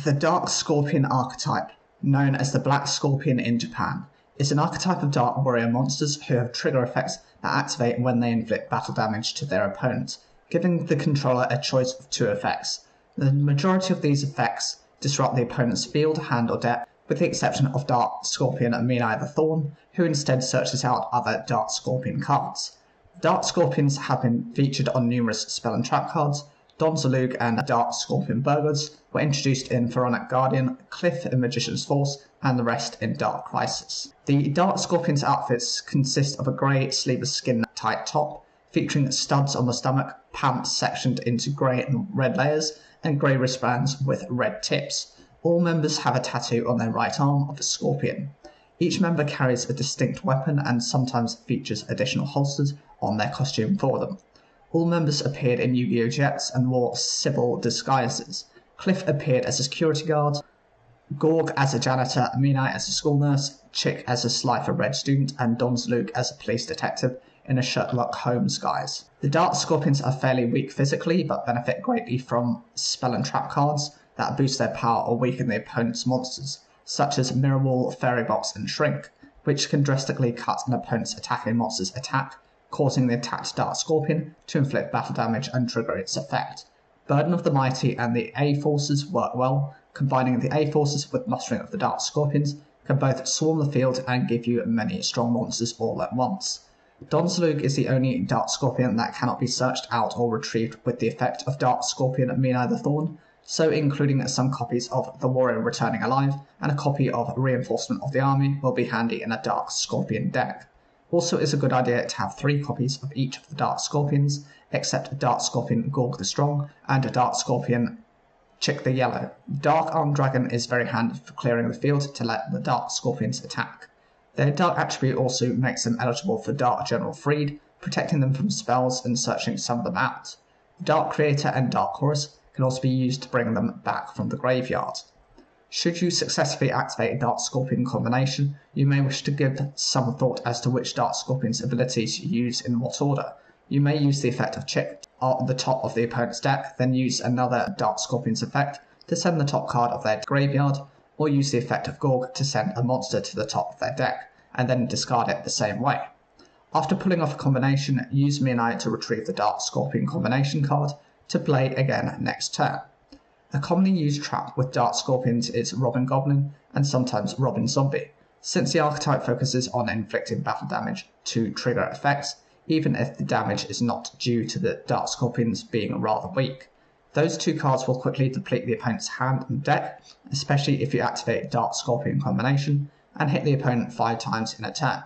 The Dark Scorpion archetype, known as the Black Scorpion in Japan, is an archetype of Dark Warrior monsters who have trigger effects that activate when they inflict battle damage to their opponent, giving the controller a choice of two effects. The majority of these effects disrupt the opponent's field, hand, or deck, with the exception of Dark Scorpion Minai the Thorn, who instead searches out other Dark Scorpion cards. Dark Scorpions have been featured on numerous spell and trap cards. Don Zalug and Dark Scorpion Burglars were introduced in Pharaonic Guardian, Cliff in Magician's Force, and the rest in Dark Crisis. The Dark Scorpions outfits consist of a grey sleeveless skin tight top, featuring studs on the stomach, pants sectioned into grey and red layers, and grey wristbands with red tips. All members have a tattoo on their right arm of a scorpion. Each member carries a distinct weapon and sometimes features additional holsters on their costume for them. All members appeared in Yu-Gi-Oh! Jets and wore civil disguises. Cliff appeared as a security guard, Gorg as a janitor, Minai as a school nurse, Chick as a Slifer Red student, and Don Zalug as a police detective in a Sherlock Holmes guise. The Dark Scorpions are fairly weak physically, but benefit greatly from spell and trap cards that boost their power or weaken the opponent's monsters, such as Mirror Wall, Fairy Box, and Shrink, which can drastically cut an opponent's attacking monster's attack, causing the attacked Dark Scorpion to inflict battle damage and trigger its effect. Burden of the Mighty and the A-Forces work well. Combining the A-Forces with Mustering of the Dark Scorpions can both swarm the field and give you many strong monsters all at once. Don Zalug is the only Dark Scorpion that cannot be searched out or retrieved with the effect of Dark Scorpion Minai the Thorn, so including some copies of The Warrior Returning Alive and a copy of Reinforcement of the Army will be handy in a Dark Scorpion deck. Also, it's a good idea to have 3 copies of each of the Dark Scorpions, except Dark Scorpion Gorg the Strong and Dark Scorpion Chick the Yellow. Dark Armed Dragon is very handy for clearing the field to let the Dark Scorpions attack. Their Dark attribute also makes them eligible for Dark General Freed, protecting them from spells and searching some of them out. Dark Creator and Dark Chorus can also be used to bring them back from the graveyard. Should you successfully activate a Dark Scorpion combination, you may wish to give some thought as to which Dark Scorpion's abilities you use in what order. You may use the effect of Chick at the top of the opponent's deck, then use another Dark Scorpion's effect to send the top card of their graveyard, or use the effect of Gorg to send a monster to the top of their deck, and then discard it the same way. After pulling off a combination, use Minai to retrieve the Dark Scorpion combination card to play again next turn. A commonly used trap with Dark Scorpions is Robin Goblin and sometimes Robin Zombie, since the archetype focuses on inflicting battle damage to trigger effects, even if the damage is not due to the Dark Scorpions being rather weak. Those 2 cards will quickly deplete the opponent's hand and deck, especially if you activate Dark Scorpion combination and hit the opponent 5 times in a turn.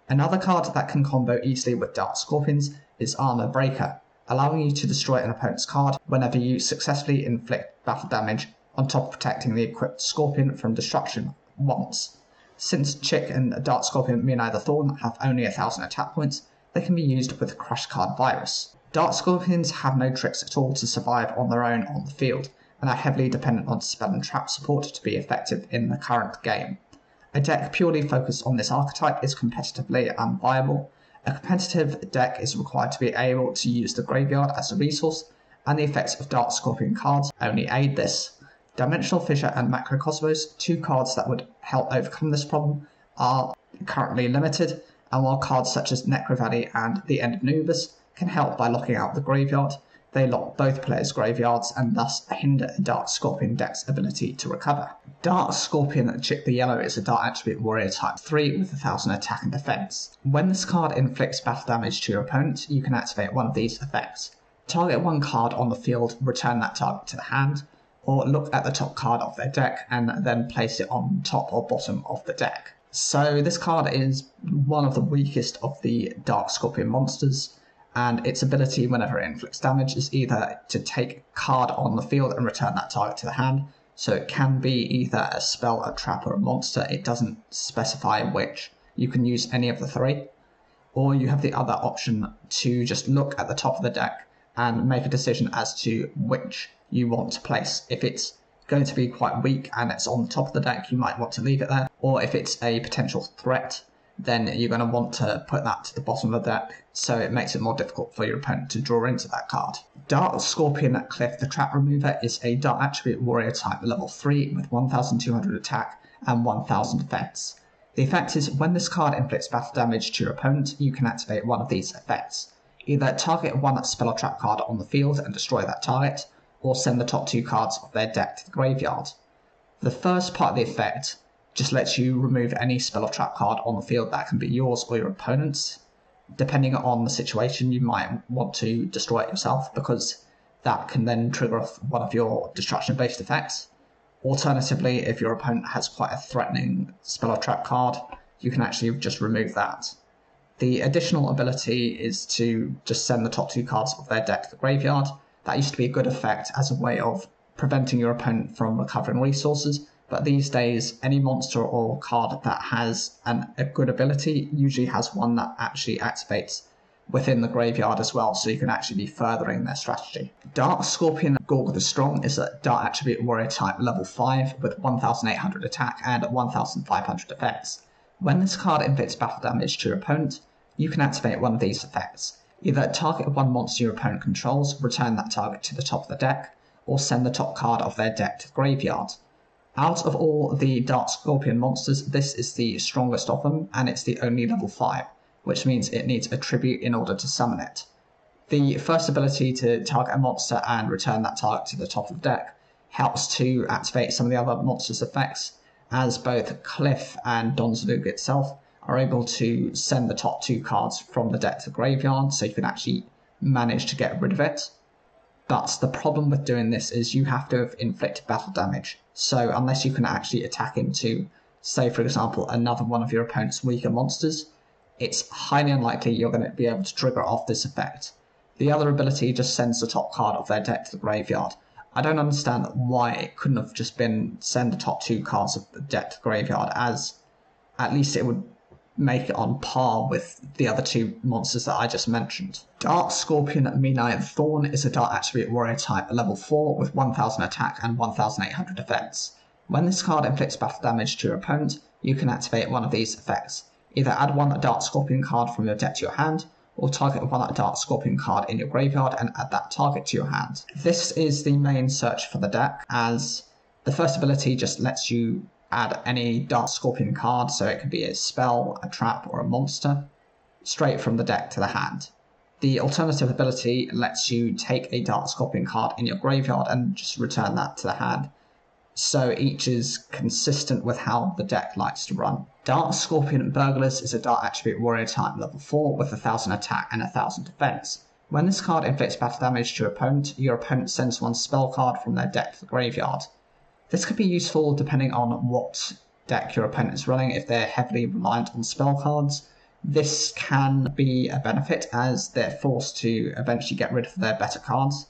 Another card that can combo easily with Dark Scorpions is Armor Breaker, allowing you to destroy an opponent's card whenever you successfully inflict battle damage, on top of protecting the equipped Scorpion from destruction once. Since Chick and Dark Scorpion Minai the Thorn have only 1,000 attack points, they can be used with Crush Card Virus. Dark Scorpions have no tricks at all to survive on their own on the field, and are heavily dependent on spell and trap support to be effective in the current game. A deck purely focused on this archetype is competitively unviable. A competitive deck is required to be able to use the graveyard as a resource, and the effects of Dark Scorpion cards only aid this. Dimensional Fissure and Macrocosmos, 2 cards that would help overcome this problem, are currently limited, and while cards such as Necro Valley and The End of Nubis can help by locking out the graveyard, they lock both players' graveyards and thus hinder a Dark Scorpion deck's ability to recover. Dark Scorpion Chick the Yellow is a Dark Attribute Warrior type 3 with 1,000 attack and defense. When this card inflicts battle damage to your opponent, you can activate one of these effects. Target 1 card on the field, return that target to the hand, or look at the top card of their deck and then place it on top or bottom of the deck. So this card is one of the weakest of the Dark Scorpion monsters, and its ability whenever it inflicts damage is either to take a card on the field and return that target to the hand, so it can be either a spell, a trap, or a monster. It doesn't specify which. You can use any of the 3, or you have the other option to just look at the top of the deck and make a decision as to which you want to place. If it's going to be quite weak and it's on the top of the deck, you might want to leave it there, or if it's a potential threat, then you're going to want to put that to the bottom of the deck, so it makes it more difficult for your opponent to draw into that card. Dark Scorpion Cliff the Trap Remover is a Dark Attribute Warrior type level 3 with 1200 attack and 1000 defense. The effect is when this card inflicts battle damage to your opponent, you can activate one of these effects. Either target one spell or trap card on the field and destroy that target, or send the top 2 cards of their deck to the graveyard. The first part of the effect just lets you remove any spell or trap card on the field that can be yours or your opponent's. Depending on the situation, you might want to destroy it yourself, because that can then trigger off one of your destruction-based effects. Alternatively, if your opponent has quite a threatening spell or trap card, you can actually just remove that. The additional ability is to just send the top 2 cards of their deck to the graveyard. That used to be a good effect as a way of preventing your opponent from recovering resources, but these days any monster or card that has a good ability usually has one that actually activates within the graveyard as well, so you can actually be furthering their strategy. Dark Scorpion Gorg the Strong is a Dark Attribute Warrior type level 5 with 1800 attack and 1500 defense. When this card inflicts battle damage to your opponent, you can activate one of these effects. Either target one monster your opponent controls, return that target to the top of the deck, or send the top card of their deck to the graveyard. Out of all the Dark Scorpion monsters, this is the strongest of them, and it's the only level 5, which means it needs a tribute in order to summon it. The first ability to target a monster and return that target to the top of the deck helps to activate some of the other monsters' effects, as both Cliff and Donzalug itself are able to send the top 2 cards from the deck to the graveyard, so you can actually manage to get rid of it. But the problem with doing this is you have to have inflicted battle damage. So unless you can actually attack into, say for example, another one of your opponent's weaker monsters, it's highly unlikely you're going to be able to trigger off this effect. The other ability just sends the top card of their deck to the graveyard. I don't understand why it couldn't have just been send the top 2 cards of the deck to the graveyard, as at least it would make it on par with the other 2 monsters that I just mentioned. Dark Scorpion Menai Thorn is a Dark Attribute Warrior type level 4 with 1000 attack and 1800 defense. When this card inflicts battle damage to your opponent, you can activate one of these effects. Either add one Dark Scorpion card from your deck to your hand, or target one Dark Scorpion card in your graveyard and add that target to your hand. This is the main search for the deck, as the first ability just lets you add any Dark Scorpion card, so it could be a spell, a trap, or a monster, straight from the deck to the hand. The alternative ability lets you take a Dark Scorpion card in your graveyard and just return that to the hand, so each is consistent with how the deck likes to run. Dark Scorpion Burglars is a Dark Attribute Warrior type level 4 with 1000 attack and 1000 defense. When this card inflicts battle damage to your opponent sends one spell card from their deck to the graveyard. This could be useful depending on what deck your opponent is running. If they're heavily reliant on spell cards, this can be a benefit as they're forced to eventually get rid of their better cards.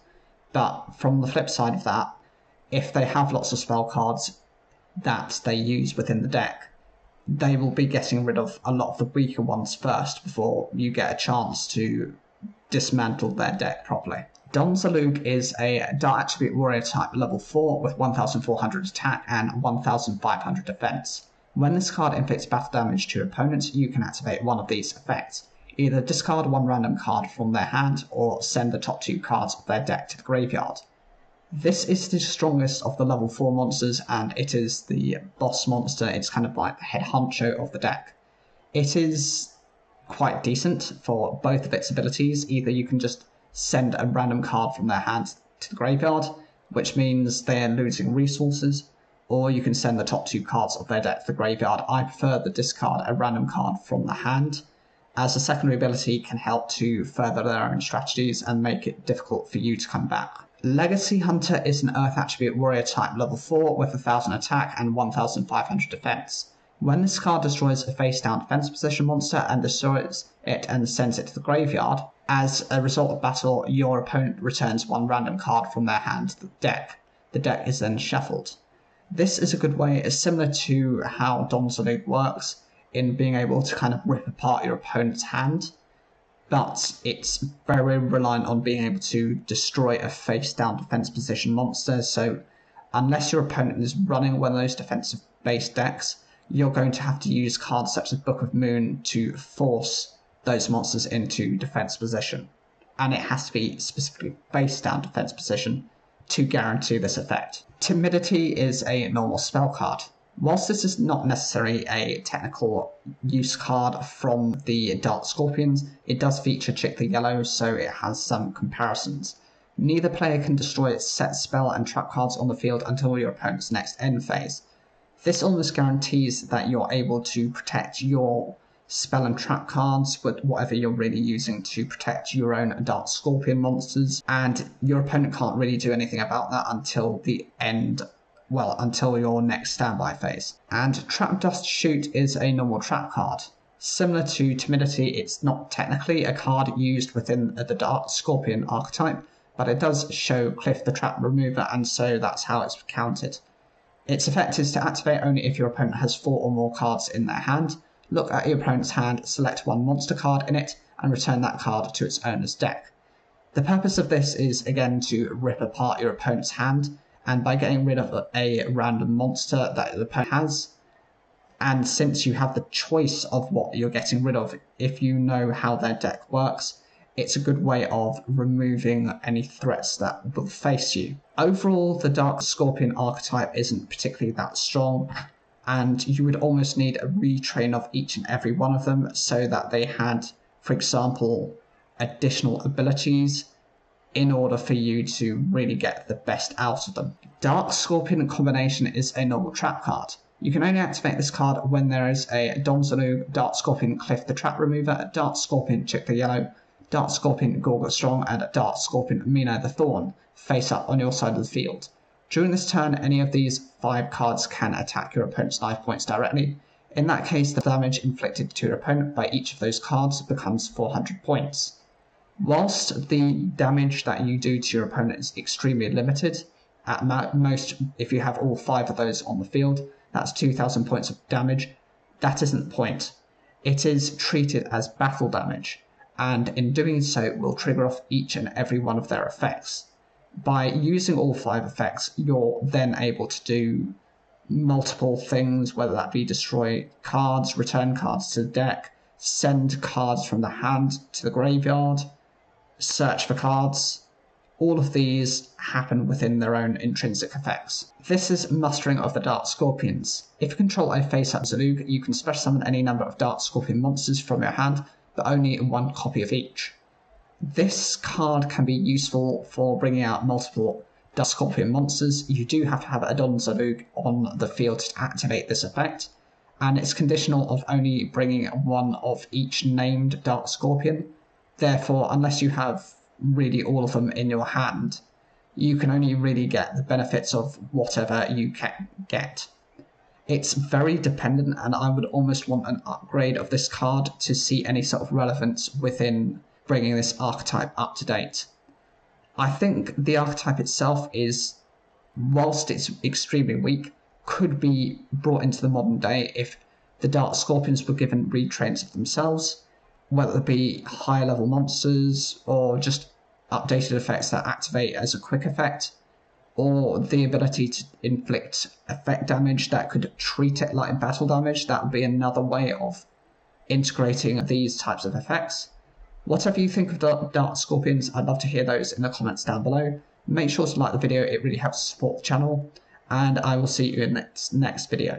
But from the flip side of that, if they have lots of spell cards that they use within the deck, they will be getting rid of a lot of the weaker ones first before you get a chance to dismantle their deck properly. Donzalug is a Dark Attribute Warrior type level 4 with 1400 attack and 1500 defense. When this card inflicts battle damage to your opponent, you can activate one of these effects. Either discard one random card from their hand or send the top 2 cards of their deck to the graveyard. This is the strongest of the level 4 monsters, and it is the boss monster. It's kind of like the head honcho of the deck. It is quite decent for both of its abilities. Either you can just send a random card from their hand to the graveyard, which means they're losing resources, or you can send the top 2 cards of their deck to the graveyard. I prefer the discard a random card from the hand, as a secondary ability can help to further their own strategies and make it difficult for you to come back. Legacy Hunter is an Earth Attribute Warrior type level 4 with 1000 attack and 1500 defense. When this card destroys a face-down defense position monster and destroys it and sends it to the graveyard, as a result of battle, your opponent returns one random card from their hand to the deck. The deck is then shuffled. This is a good way, it's similar to how Donzalug works, in being able to kind of rip apart your opponent's hand, but it's very reliant on being able to destroy a face-down defense position monster, so unless your opponent is running one of those defensive-based decks, you're going to have to use cards such as Book of Moon to force those monsters into defense position. And it has to be specifically face down defense position to guarantee this effect. Timidity is a normal spell card. Whilst this is not necessarily a technical use card from the Dark Scorpions, it does feature Chick the Yellow, so it has some comparisons. Neither player can destroy set spell and trap cards on the field until your opponent's next end phase. This almost guarantees that you're able to protect your spell and trap cards with whatever you're really using to protect your own Dark Scorpion monsters, and your opponent can't really do anything about that until the end, until your next standby phase. And Trap Dust Shoot is a normal trap card. Similar to Timidity, it's not technically a card used within the Dark Scorpion archetype, but it does show Cliff the Trap Remover, and so that's how it's counted. Its effect is to activate only if your opponent has 4 or more cards in their hand. Look at your opponent's hand, select one monster card in it, and return that card to its owner's deck. The purpose of this is, again, to rip apart your opponent's hand, and by getting rid of a random monster that the opponent has, and since you have the choice of what you're getting rid of, if you know how their deck works, it's a good way of removing any threats that will face you. Overall, the Dark Scorpion archetype isn't particularly that strong, and you would almost need a retrain of each and every one of them so that they had, for example, additional abilities in order for you to really get the best out of them. Dark Scorpion Combination is a normal trap card. You can only activate this card when there is a Donzalug, Dark Scorpion Cliff the Trap Remover, Dark Scorpion Chick the Yellow, Dark Scorpion Gorgot Strong, and Dark Scorpion Mina the Thorn face up on your side of the field. During this turn, any of these 5 cards can attack your opponent's life points directly. In that case, the damage inflicted to your opponent by each of those cards becomes 400 points. Whilst the damage that you do to your opponent is extremely limited, at most, if you have all 5 of those on the field, that's 2,000 points of damage. That isn't the point. It is treated as battle damage, and in doing so, it will trigger off each and every one of their effects. By using all 5 effects, you're then able to do multiple things, whether that be destroy cards, return cards to the deck, send cards from the hand to the graveyard, search for cards. All of these happen within their own intrinsic effects. This is Mustering of the Dark Scorpions. If you control a face-up Zalug, you can special summon any number of Dark Scorpion monsters from your hand, but only 1 copy of each. This card can be useful for bringing out multiple Dark Scorpion monsters. You do have to have a Donzalug on the field to activate this effect, and it's conditional of only bringing 1 of each named Dark Scorpion. Therefore, unless you have really all of them in your hand, you can only really get the benefits of whatever you can get. It's very dependent, and I would almost want an upgrade of this card to see any sort of relevance within bringing this archetype up to date. I think the archetype itself is, whilst it's extremely weak, could be brought into the modern day if the Dark Scorpions were given retrains of themselves, whether it be higher level monsters or just updated effects that activate as a quick effect, or the ability to inflict effect damage that could treat it like battle damage. That would be another way of integrating these types of effects. Whatever you think of the Dark Scorpions, I'd love to hear those in the comments down below. Make sure to like the video, it really helps support the channel, and I will see you in the next video.